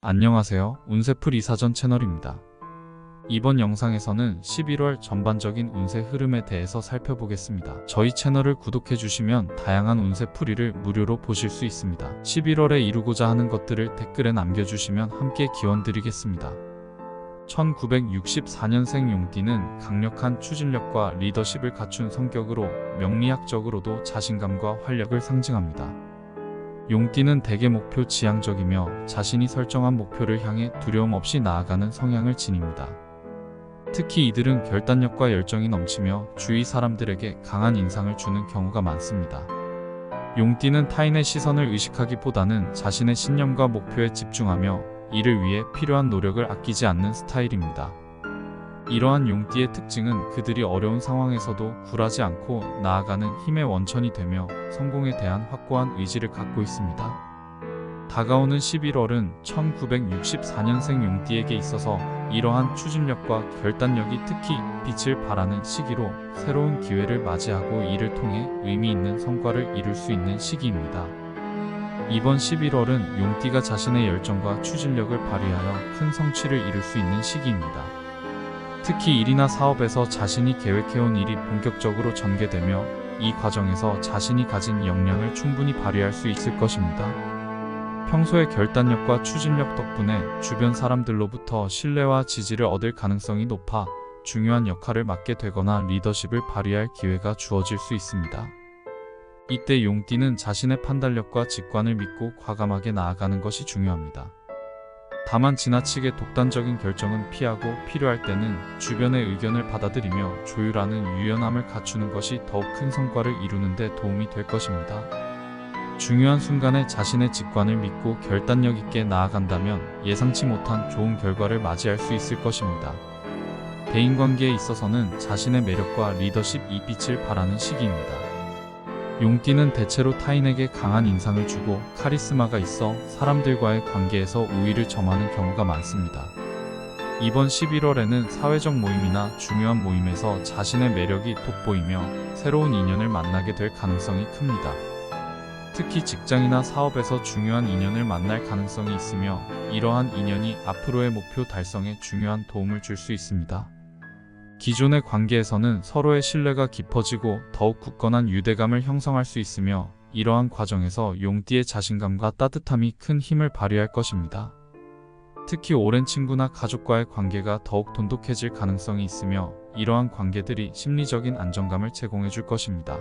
안녕하세요. 운세풀 이사전 채널입니다. 이번 영상에서는 11월 전반적인 운세 흐름에 대해서 살펴보겠습니다. 저희 채널을 구독해주시면 다양한 운세풀이를 무료로 보실 수 있습니다. 11월에 이루고자 하는 것들을 댓글에 남겨주시면 함께 기원드리겠습니다. 1964년생 용띠는 강력한 추진력과 리더십을 갖춘 성격으로 명리학적으로도 자신감과 활력을 상징합니다. 용띠는 대개 목표 지향적이며 자신이 설정한 목표를 향해 두려움 없이 나아가는 성향을 지닙니다. 특히 이들은 결단력과 열정이 넘치며 주위 사람들에게 강한 인상을 주는 경우가 많습니다. 용띠는 타인의 시선을 의식하기보다는 자신의 신념과 목표에 집중하며 이를 위해 필요한 노력을 아끼지 않는 스타일입니다. 이러한 용띠의 특징은 그들이 어려운 상황에서도 굴하지 않고 나아가는 힘의 원천이 되며 성공에 대한 확고한 의지를 갖고 있습니다. 다가오는 11월은 1964년생 용띠에게 있어서 이러한 추진력과 결단력이 특히 빛을 발하는 시기로 새로운 기회를 맞이하고 이를 통해 의미 있는 성과를 이룰 수 있는 시기입니다. 이번 11월은 용띠가 자신의 열정과 추진력을 발휘하여 큰 성취를 이룰 수 있는 시기입니다. 특히 일이나 사업에서 자신이 계획해온 일이 본격적으로 전개되며 이 과정에서 자신이 가진 역량을 충분히 발휘할 수 있을 것입니다. 평소의 결단력과 추진력 덕분에 주변 사람들로부터 신뢰와 지지를 얻을 가능성이 높아 중요한 역할을 맡게 되거나 리더십을 발휘할 기회가 주어질 수 있습니다. 이때 용띠는 자신의 판단력과 직관을 믿고 과감하게 나아가는 것이 중요합니다. 다만 지나치게 독단적인 결정은 피하고 필요할 때는 주변의 의견을 받아들이며 조율하는 유연함을 갖추는 것이 더욱 큰 성과를 이루는 데 도움이 될 것입니다. 중요한 순간에 자신의 직관을 믿고 결단력 있게 나아간다면 예상치 못한 좋은 결과를 맞이할 수 있을 것입니다. 대인관계에 있어서는 자신의 매력과 리더십이 빛을 발하는 시기입니다. 용띠는 대체로 타인에게 강한 인상을 주고 카리스마가 있어 사람들과의 관계에서 우위를 점하는 경우가 많습니다. 이번 11월에는 사회적 모임이나 중요한 모임에서 자신의 매력이 돋보이며 새로운 인연을 만나게 될 가능성이 큽니다. 특히 직장이나 사업에서 중요한 인연을 만날 가능성이 있으며 이러한 인연이 앞으로의 목표 달성에 중요한 도움을 줄 수 있습니다. 기존의 관계에서는 서로의 신뢰가 깊어지고 더욱 굳건한 유대감을 형성할 수 있으며 이러한 과정에서 용띠의 자신감과 따뜻함이 큰 힘을 발휘할 것입니다. 특히 오랜 친구나 가족과의 관계가 더욱 돈독해질 가능성이 있으며 이러한 관계들이 심리적인 안정감을 제공해 줄 것입니다.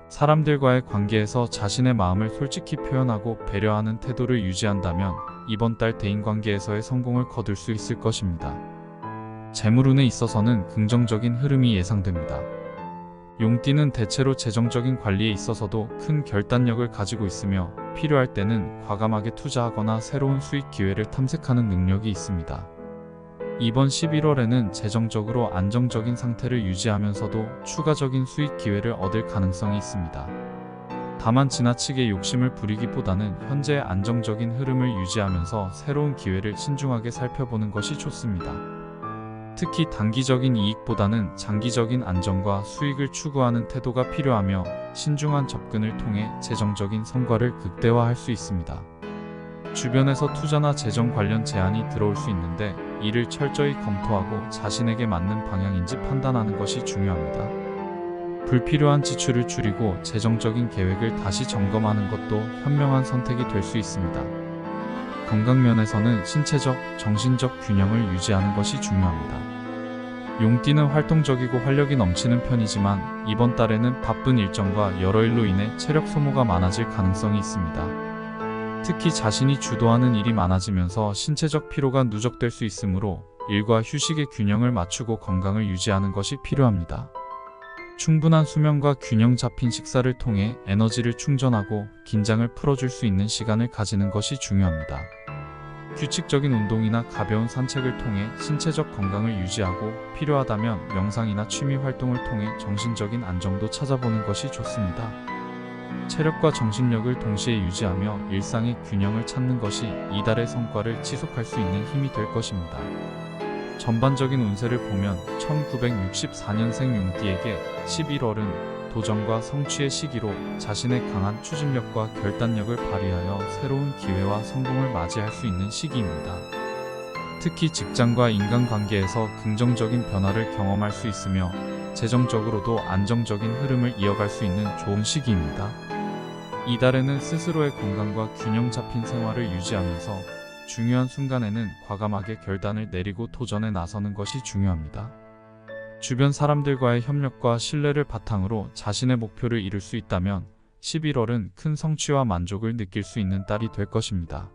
사람들과의 관계에서 자신의 마음을 솔직히 표현하고 배려하는 태도를 유지한다면 이번 달 대인관계에서의 성공을 거둘 수 있을 것입니다. 재물운에 있어서는 긍정적인 흐름이 예상됩니다. 용띠는 대체로 재정적인 관리에 있어서도 큰 결단력을 가지고 있으며 필요할 때는 과감하게 투자하거나 새로운 수익 기회를 탐색하는 능력이 있습니다. 이번 11월에는 재정적으로 안정적인 상태를 유지하면서도 추가적인 수익 기회를 얻을 가능성이 있습니다. 다만 지나치게 욕심을 부리기보다는 현재의 안정적인 흐름을 유지하면서 새로운 기회를 신중하게 살펴보는 것이 좋습니다. 특히 단기적인 이익보다는 장기적인 안정과 수익을 추구하는 태도가 필요하며 신중한 접근을 통해 재정적인 성과를 극대화할 수 있습니다. 주변에서 투자나 재정 관련 제안이 들어올 수 있는데 이를 철저히 검토하고 자신에게 맞는 방향인지 판단하는 것이 중요합니다. 불필요한 지출을 줄이고 재정적인 계획을 다시 점검하는 것도 현명한 선택이 될 수 있습니다. 건강면에서는 신체적, 정신적 균형을 유지하는 것이 중요합니다. 용띠는 활동적이고 활력이 넘치는 편이지만 이번 달에는 바쁜 일정과 여러 일로 인해 체력 소모가 많아질 가능성이 있습니다. 특히 자신이 주도하는 일이 많아지면서 신체적 피로가 누적될 수 있으므로 일과 휴식의 균형을 맞추고 건강을 유지하는 것이 필요합니다. 충분한 수면과 균형 잡힌 식사를 통해 에너지를 충전하고 긴장을 풀어줄 수 있는 시간을 가지는 것이 중요합니다. 규칙적인 운동이나 가벼운 산책을 통해 신체적 건강을 유지하고 필요하다면 명상이나 취미 활동을 통해 정신적인 안정도 찾아보는 것이 좋습니다. 체력과 정신력을 동시에 유지하며 일상의 균형을 찾는 것이 이달의 성과를 지속할 수 있는 힘이 될 것입니다. 전반적인 운세를 보면 1964년생 용띠에게 11월은 도전과 성취의 시기로 자신의 강한 추진력과 결단력을 발휘하여 새로운 기회와 성공을 맞이할 수 있는 시기입니다. 특히 직장과 인간관계에서 긍정적인 변화를 경험할 수 있으며 재정적으로도 안정적인 흐름을 이어갈 수 있는 좋은 시기입니다. 이달에는 스스로의 건강과 균형 잡힌 생활을 유지하면서 중요한 순간에는 과감하게 결단을 내리고 도전에 나서는 것이 중요합니다. 주변 사람들과의 협력과 신뢰를 바탕으로 자신의 목표를 이룰 수 있다면 11월은 큰 성취와 만족을 느낄 수 있는 달이 될 것입니다.